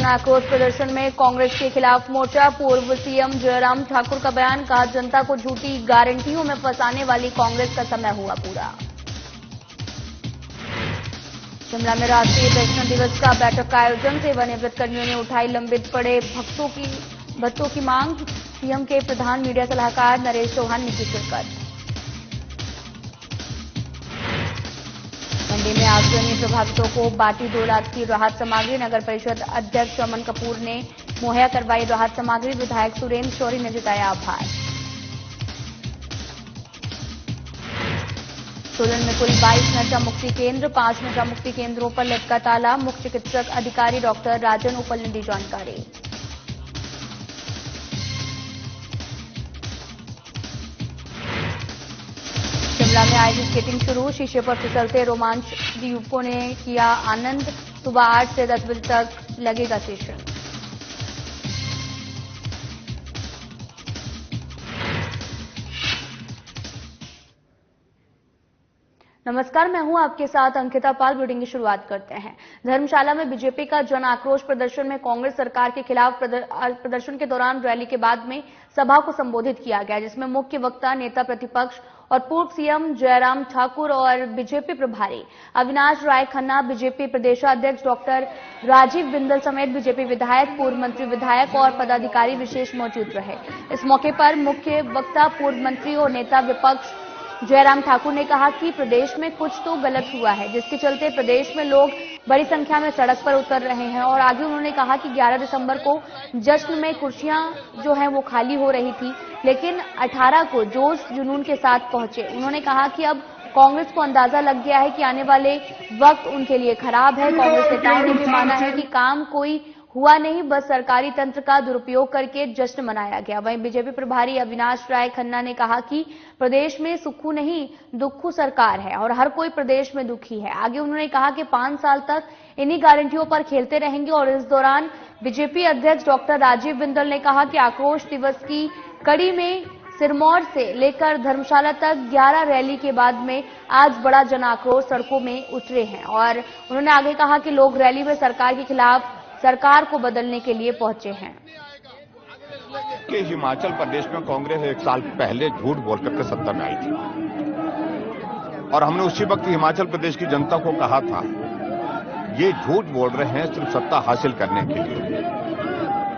आक्रोश प्रदर्शन में कांग्रेस के खिलाफ मोर्चा। पूर्व सीएम जयराम ठाकुर का बयान, कहा जनता को झूठी गारंटियों में फंसाने वाली कांग्रेस का समय हुआ पूरा। शिमला में राष्ट्रीय पेंशन दिवस का बैठक का आयोजन, सेवानिवृत्त कर्मियों ने उठाई लंबित पड़े भत्तों की मांग। सीएम के प्रधान मीडिया सलाहकार नरेश चौहान ने की शिरकत। मंडी में आगजनी प्रभावितों को बांटी 2 लाख की राहत सामग्री। नगर परिषद अध्यक्ष अमन कपूर ने मुहैया करवाई राहत सामग्री। विधायक सुरेंद्र शौरी ने जताया आभार। सोलन में कुल 22 नशा मुक्ति केंद्र, 5 नशा मुक्ति केंद्रों पर लटका ताला। मुख्य चिकित्सक अधिकारी डॉक्टर राजन उपल ने दी जानकारी। शिमला में आइस स्केटिंग शुरू, शीशे पर फिसलते रोमांच युवकों ने किया आनंद। सुबह 8 से 10 बजे तक लगेगा सेशन। नमस्कार, मैं हूं आपके साथ अंकिता पाल। बुलेटिन की शुरुआत करते हैं। धर्मशाला में बीजेपी का जन आक्रोश प्रदर्शन में कांग्रेस सरकार के खिलाफ प्रदर्शन के दौरान रैली के बाद में सभा को संबोधित किया गया, जिसमें मुख्य वक्ता नेता प्रतिपक्ष और पूर्व सीएम जयराम ठाकुर और बीजेपी प्रभारी अविनाश राय खन्ना, बीजेपी प्रदेशाध्यक्ष डॉक्टर राजीव बिंदल समेत बीजेपी विधायक, पूर्व मंत्री विधायक और पदाधिकारी विशेष मौजूद रहे। इस मौके पर मुख्य वक्ता पूर्व मंत्री और नेता विपक्ष जयराम ठाकुर ने कहा कि प्रदेश में कुछ तो गलत हुआ है, जिसके चलते प्रदेश में लोग बड़ी संख्या में सड़क पर उतर रहे हैं। और आगे उन्होंने कहा कि 11 दिसंबर को जश्न में कुर्सियां जो हैं वो खाली हो रही थी, लेकिन 18 को जोश जुनून के साथ पहुंचे। उन्होंने कहा कि अब कांग्रेस को अंदाजा लग गया है कि आने वाले वक्त उनके लिए खराब है। कांग्रेस नेताओं ने भी माना है कि काम कोई हुआ नहीं, बस सरकारी तंत्र का दुरुपयोग करके जश्न मनाया गया। वहीं बीजेपी प्रभारी अविनाश राय खन्ना ने कहा कि प्रदेश में सुक्खू नहीं दुक्खू सरकार है और हर कोई प्रदेश में दुखी है। आगे उन्होंने कहा कि 5 साल तक इन्हीं गारंटियों पर खेलते रहेंगे। और इस दौरान बीजेपी अध्यक्ष डॉक्टर राजीव बिंदल ने कहा कि आक्रोश दिवस की कड़ी में सिरमौर से लेकर धर्मशाला तक 11 रैली के बाद में आज बड़ा जन आक्रोश सड़कों में उतरे हैं। और उन्होंने आगे कहा कि लोग रैली में सरकार के खिलाफ सरकार को बदलने के लिए पहुंचे हैं। कि हिमाचल प्रदेश में कांग्रेस 1 साल पहले झूठ बोलकर के सत्ता में आई थी और हमने उसी वक्त हिमाचल प्रदेश की जनता को कहा था ये झूठ बोल रहे हैं सिर्फ सत्ता हासिल करने के लिए।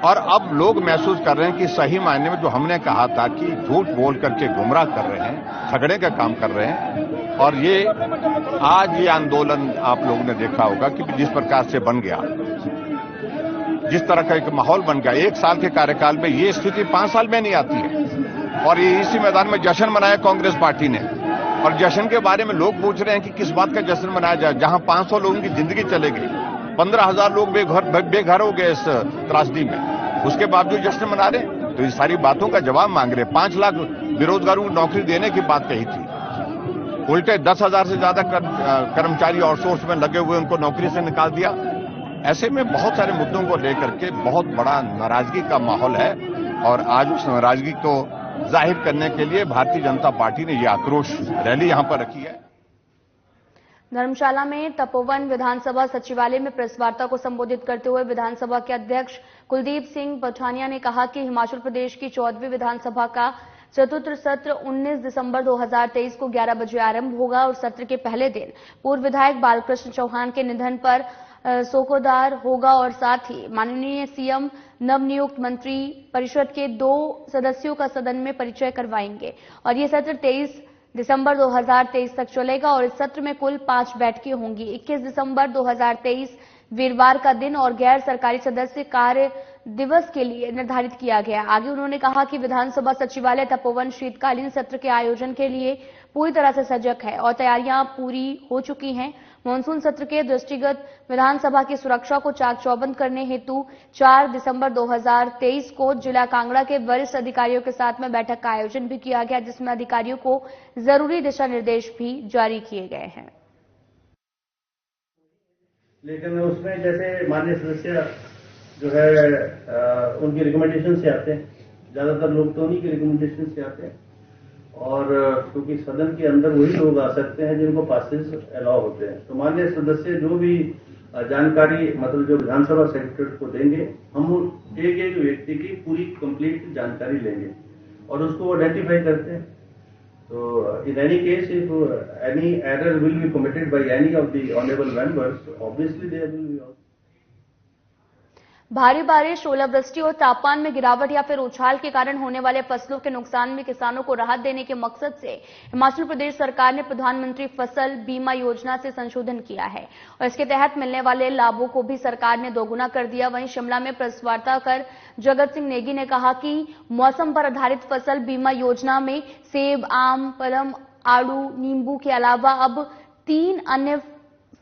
और अब लोग महसूस कर रहे हैं कि सही मायने में जो हमने कहा था कि झूठ बोल करके गुमराह कर रहे हैं, झगड़े का काम कर रहे हैं। और ये आज ये आंदोलन आप लोगों ने देखा होगा कि जिस प्रकार से बन गया, जिस तरह का एक माहौल बन गया। 1 साल के कार्यकाल में ये स्थिति 5 साल में नहीं आती है। और ये इसी मैदान में जश्न मनाया कांग्रेस पार्टी ने। और जश्न के बारे में लोग पूछ रहे हैं कि किस बात का जश्न मनाया जाए, जहां 500 लोगों की जिंदगी चले गई, 15,000 लोग बेघर हो गए इस त्रासदी में, उसके बावजूद जश्न मना रहे। तो इस सारी बातों का जवाब मांग रहे। 5 लाख बेरोजगारों को नौकरी देने की बात कही थी, उल्टे 10,000 से ज्यादा कर्मचारी आउटसोर्स में लगे हुए उनको नौकरी से निकाल दिया। ऐसे में बहुत सारे मुद्दों को लेकर के बहुत बड़ा नाराजगी का माहौल है। और आज उस नाराजगी को जाहिर करने के लिए भारतीय जनता पार्टी ने ये आक्रोश रैली यहां पर रखी है। धर्मशाला में तपोवन विधानसभा सचिवालय में प्रेस वार्ता को संबोधित करते हुए विधानसभा के अध्यक्ष कुलदीप सिंह पठानिया ने कहा कि हिमाचल प्रदेश की 14वीं विधानसभा का चतुर्थ सत्र 19 दिसंबर 2023 को 11 बजे आरंभ होगा। और सत्र के पहले दिन पूर्व विधायक बालकृष्ण चौहान के निधन पर शोकोद्गार होगा। और साथ ही माननीय सीएम नवनियुक्त मंत्री परिषद के 2 सदस्यों का सदन में परिचय करवाएंगे। और ये सत्र 23 दिसंबर 2023 तक चलेगा। और इस सत्र में कुल 5 बैठकें होंगी। 21 दिसंबर 2023 वीरवार का दिन और गैर सरकारी सदस्य कार्य दिवस के लिए निर्धारित किया गया। आगे उन्होंने कहा कि विधानसभा सचिवालय तपोवन शीतकालीन सत्र के आयोजन के लिए पूरी तरह से सजग है और तैयारियां पूरी हो चुकी हैं। मानसून सत्र के दृष्टिगत विधानसभा की सुरक्षा को चाक चौबंद करने हेतु 4 दिसंबर 2023 को जिला कांगड़ा के वरिष्ठ अधिकारियों के साथ में बैठक का आयोजन भी किया गया, जिसमें अधिकारियों को जरूरी दिशा निर्देश भी जारी किए गए हैं। लेकिन उसमें जैसे माननीय सदस्य जो है उनकी रिकमेंडेशन से आते हैं, ज्यादातर लोग तो उन्हीं की रिकमेंडेशन से आते हैं। और क्योंकि सदन के अंदर वही लोग आ सकते हैं जिनको पासेस अलाउ होते हैं, तो माननीय सदस्य जो भी जानकारी मतलब जो विधानसभा सेक्रेटरी को देंगे, हम एक एक व्यक्ति की पूरी कंप्लीट जानकारी लेंगे और उसको आइडेंटिफाई करते हैं। तो in any case, if any error will be committed by any of the honorable members, obviously there will be also. भारी बारिश, ओलावृष्टि और तापमान में गिरावट या फिर उछाल के कारण होने वाले फसलों के नुकसान में किसानों को राहत देने के मकसद से हिमाचल प्रदेश सरकार ने प्रधानमंत्री फसल बीमा योजना से संशोधन किया है और इसके तहत मिलने वाले लाभों को भी सरकार ने दोगुना कर दिया। वहीं शिमला में प्रेस वार्ता कर जगत सिंह नेगी ने कहा कि मौसम पर आधारित फसल बीमा योजना में सेब, आम, पलम, आड़ू, नींबू के अलावा अब 3 अन्य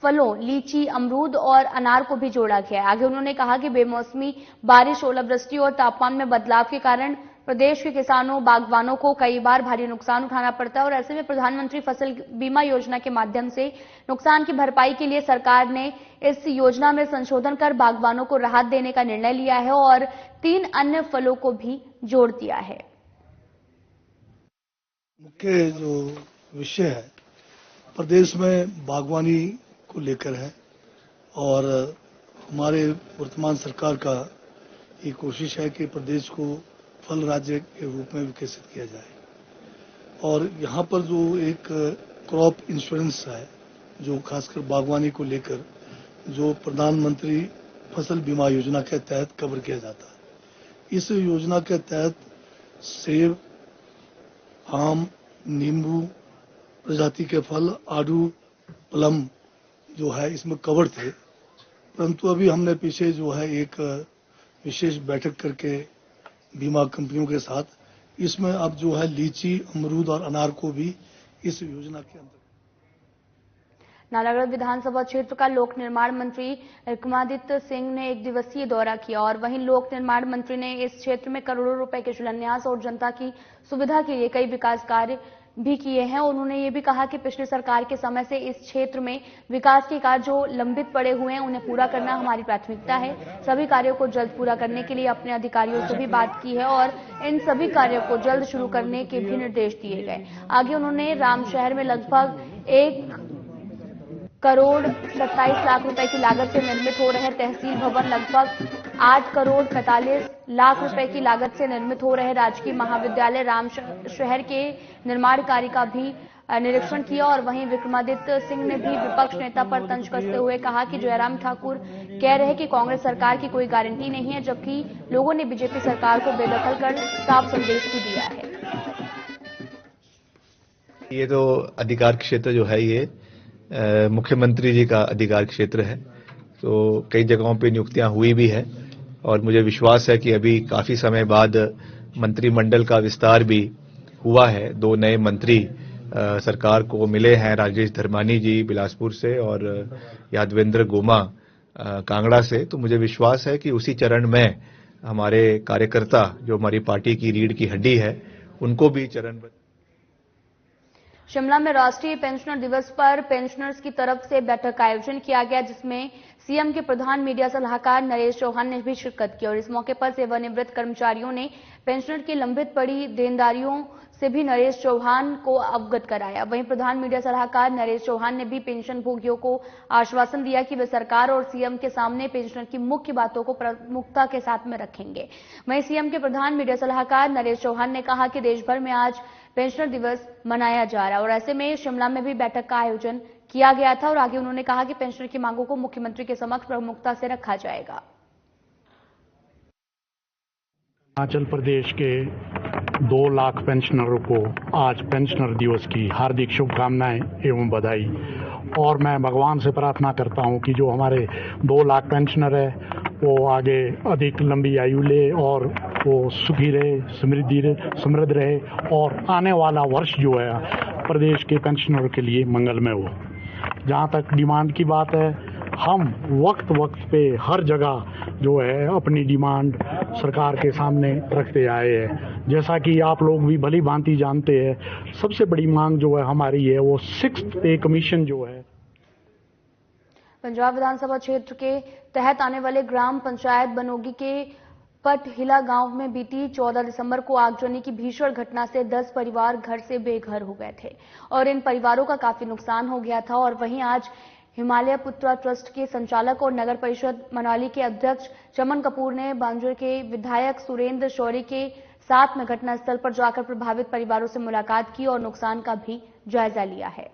फलों लीची, अमरूद और अनार को भी जोड़ा गया है। आगे उन्होंने कहा कि बेमौसमी बारिश, ओलावृष्टि और तापमान में बदलाव के कारण प्रदेश के किसानों, बागवानों को कई बार भारी नुकसान उठाना पड़ता है और ऐसे में प्रधानमंत्री फसल बीमा योजना के माध्यम से नुकसान की भरपाई के लिए सरकार ने इस योजना में संशोधन कर बागवानों को राहत देने का निर्णय लिया है और 3 अन्य फलों को भी जोड़ दिया है। मुख्य जो विषय है प्रदेश में बागवानी को लेकर है और हमारे वर्तमान सरकार का ये कोशिश है कि प्रदेश को फल राज्य के रूप में विकसित किया जाए और यहाँ पर जो एक क्रॉप इंश्योरेंस है जो खासकर बागवानी को लेकर जो प्रधानमंत्री फसल बीमा योजना के तहत कवर किया जाता है। इस योजना के तहत सेब, आम, नींबू प्रजाति के फल, आड़ू, प्लम जो है इसमें कवर थे, परंतु अभी हमने पीछे जो है एक विशेष बैठक करके बीमा कंपनियों के साथ इसमें अब जो है लीची, अमरूद और अनार को भी इस योजना के अंतर्गत। नालागढ़ विधानसभा क्षेत्र का लोक निर्माण मंत्री विक्रमादित्य सिंह ने 1 दिवसीय दौरा किया और वहीं लोक निर्माण मंत्री ने इस क्षेत्र में करोड़ों रुपए के शिलान्यास और जनता की सुविधा के लिए कई विकास कार्य भी किए हैं। उन्होंने ये भी कहा कि पिछली सरकार के समय से इस क्षेत्र में विकास के कार्य जो लंबित पड़े हुए हैं उन्हें पूरा करना हमारी प्राथमिकता है। सभी कार्यों को जल्द पूरा करने के लिए अपने अधिकारियों से भी बात की है और इन सभी कार्यों को जल्द शुरू करने के भी निर्देश दिए गए। आगे उन्होंने रामशहर में लगभग 1 करोड़ 27 लाख रुपए की लागत से निर्मित हो रहे तहसील भवन, लगभग 8 करोड़ 45 लाख रुपए की लागत से निर्मित हो रहे राजकीय महाविद्यालय रामशहर के निर्माण कार्य का भी निरीक्षण किया और वहीं विक्रमादित्य सिंह ने भी विपक्ष नेता पर तंज कसते हुए कहा कि जयराम ठाकुर कह रहे हैं कि कांग्रेस सरकार की कोई गारंटी नहीं है, जबकि लोगों ने बीजेपी सरकार को बेदखल कर साफ संदेश भी दिया है। ये तो अधिकार क्षेत्र जो है ये मुख्यमंत्री जी का अधिकार क्षेत्र है, तो कई जगहों पे नियुक्तियां हुई भी है और मुझे विश्वास है कि अभी काफी समय बाद मंत्रिमंडल का विस्तार भी हुआ है। 2 नए मंत्री सरकार को मिले हैं, राजेश धर्मानी जी बिलासपुर से और यादवेंद्र गोमा कांगड़ा से। तो मुझे विश्वास है कि उसी चरण में हमारे कार्यकर्ता जो हमारी पार्टी की रीढ़ की हड्डी है उनको भी चरणबद्ध। शिमला में राष्ट्रीय पेंशनर दिवस पर पेंशनर्स की तरफ से बैठक का आयोजन किया गया जिसमें सीएम के प्रधान मीडिया सलाहकार नरेश चौहान ने भी शिरकत की और इस मौके पर सेवानिवृत्त कर्मचारियों ने पेंशनर की लंबित पड़ी देनदारियों से भी नरेश चौहान को अवगत कराया। वहीं प्रधान मीडिया सलाहकार नरेश चौहान ने भी पेंशन भोगियों को आश्वासन दिया कि वे सरकार और सीएम के सामने पेंशनर की मुख्य बातों को प्रमुखता के साथ में रखेंगे। वहीं सीएम के प्रधान मीडिया सलाहकार नरेश चौहान ने कहा कि देश भर में आज पेंशनर दिवस मनाया जा रहा है और ऐसे में शिमला में भी बैठक का आयोजन किया गया था और आगे उन्होंने कहा कि पेंशनर की मांगों को मुख्यमंत्री के समक्ष प्रमुखता से रखा जाएगा। हिमाचल प्रदेश के 2 लाख पेंशनरों को आज पेंशनर दिवस की हार्दिक शुभकामनाएं एवं बधाई। और मैं भगवान से प्रार्थना करता हूं कि जो हमारे 2 लाख पेंशनर है वो आगे अधिक लंबी आयु ले और वो सुखी रहे, समृद्ध रहे और आने वाला वर्ष जो है प्रदेश के पेंशनरों के लिए मंगलमय हो। जहां तक डिमांड की बात है, हम वक्त पे हर जगह जो है अपनी डिमांड सरकार के सामने रखते आए हैं। जैसा कि आप लोग भी भली भांति जानते हैं, सबसे बड़ी मांग जो है हमारी है वो 6th पे कमीशन जो है। पंजाब विधानसभा क्षेत्र के तहत आने वाले ग्राम पंचायत बनोगी के पटहिला गांव में बीती 14 दिसंबर को आगजनी की भीषण घटना से 10 परिवार घर से बेघर हो गए थे और इन परिवारों का काफी नुकसान हो गया था और वहीं आज हिमालय पुत्रा ट्रस्ट के संचालक और नगर परिषद मनाली के अध्यक्ष चमन कपूर ने बांजुर के विधायक सुरेंद्र शौरी के साथ में घटनास्थल पर जाकर प्रभावित परिवारों से मुलाकात की और नुकसान का भी जायजा लिया है।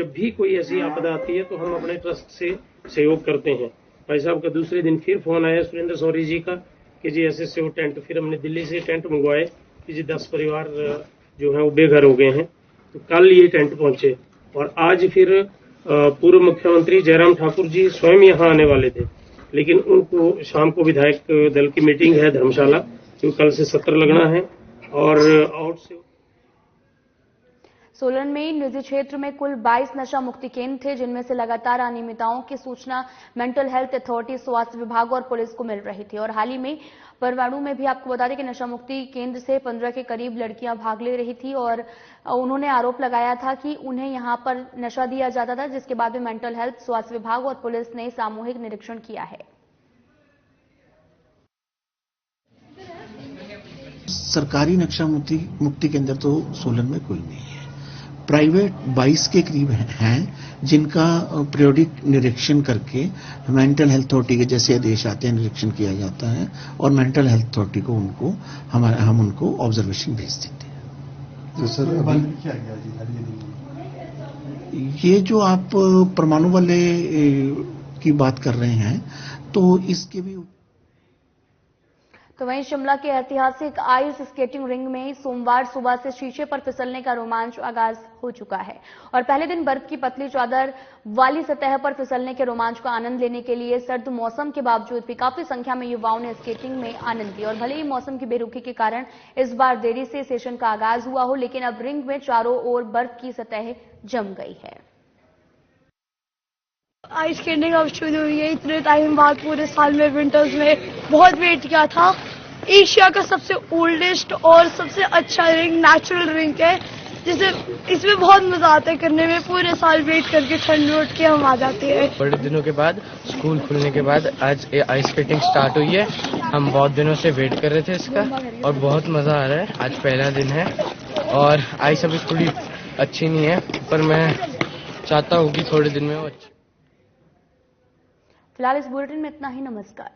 जब भी कोई ऐसी आपदा आती है तो हम अपने ट्रस्ट से सहयोग करते हैं। भाई साहब का दूसरे दिन फिर फोन आया सुरेंद्र शौरी जी का कि जी ऐसे से वो टेंट, फिर हमने दिल्ली से टेंट मंगवाए कि जी 10 परिवार जो है वो बेघर हो गए हैं। तो कल ये टेंट पहुंचे और आज फिर पूर्व मुख्यमंत्री जयराम ठाकुर जी स्वयं यहाँ आने वाले थे, लेकिन उनको शाम को विधायक दल की मीटिंग है धर्मशाला, जो कल से सत्र लगना है। और आउट से सोलन में निजी क्षेत्र में कुल 22 नशा मुक्ति केंद्र थे, जिनमें से लगातार अनियमितताओं की सूचना मेंटल हेल्थ अथॉरिटी, स्वास्थ्य विभाग और पुलिस को मिल रही थी। और हाल ही में परवाणु में भी आपको बता दें कि नशा मुक्ति केंद्र से 15 के करीब लड़कियां भाग ले रही थी और उन्होंने आरोप लगाया था कि उन्हें यहां पर नशा दिया जाता था, जिसके बाद में मेंटल हेल्थ, स्वास्थ्य विभाग और पुलिस ने सामूहिक निरीक्षण किया है। सरकारी नशा मुक्ति केंद्र तो सोलन में कोई नहीं है। प्राइवेट 22 के करीब हैं जिनका पीरियोडिक निरीक्षण करके मेंटल हेल्थ अथॉरिटी के जैसे आदेश आते हैं निरीक्षण किया जाता है और मेंटल हेल्थ अथॉरिटी को हम उनको ऑब्जर्वेशन भेज देते हैं। तो सर क्या गया जी? ये जो आप परमाणु वाले की बात कर रहे हैं तो इसके भी तो वहीं शिमला के ऐतिहासिक आइस स्केटिंग रिंग में सोमवार सुबह से शीशे पर फिसलने का रोमांच आगाज हो चुका है और पहले दिन बर्फ की पतली चादर वाली सतह पर फिसलने के रोमांच का आनंद लेने के लिए सर्द मौसम के बावजूद भी काफी संख्या में युवाओं ने स्केटिंग में आनंद लिया। और भले ही मौसम की बेरुखी के कारण इस बार देरी से सेशन का आगाज हुआ हो, लेकिन अब रिंग में चारों ओर बर्फ की सतह जम गई है। आइस स्केटिंग अब शुरू हुई है इतने टाइम बाद, पूरे साल में विंटर्स में बहुत वेट किया था। एशिया का सबसे ओल्डेस्ट और सबसे अच्छा रिंग नेचुरल रिंग है, जिसे इसमें बहुत मजा आता है करने में। पूरे साल वेट करके ठंड में उठ के हम आ जाते हैं। बड़े दिनों के बाद स्कूल खुलने के बाद आज आइस स्केटिंग स्टार्ट हुई है। हम बहुत दिनों से वेट कर रहे थे इसका और बहुत मजा आ रहा है। आज पहला दिन है और आइस अभी थोड़ी अच्छी नहीं है, पर मैं चाहता हूँ कि थोड़े दिन में वो अच्छी। फिलहाल इस बुलेटिन में इतना ही। नमस्कार।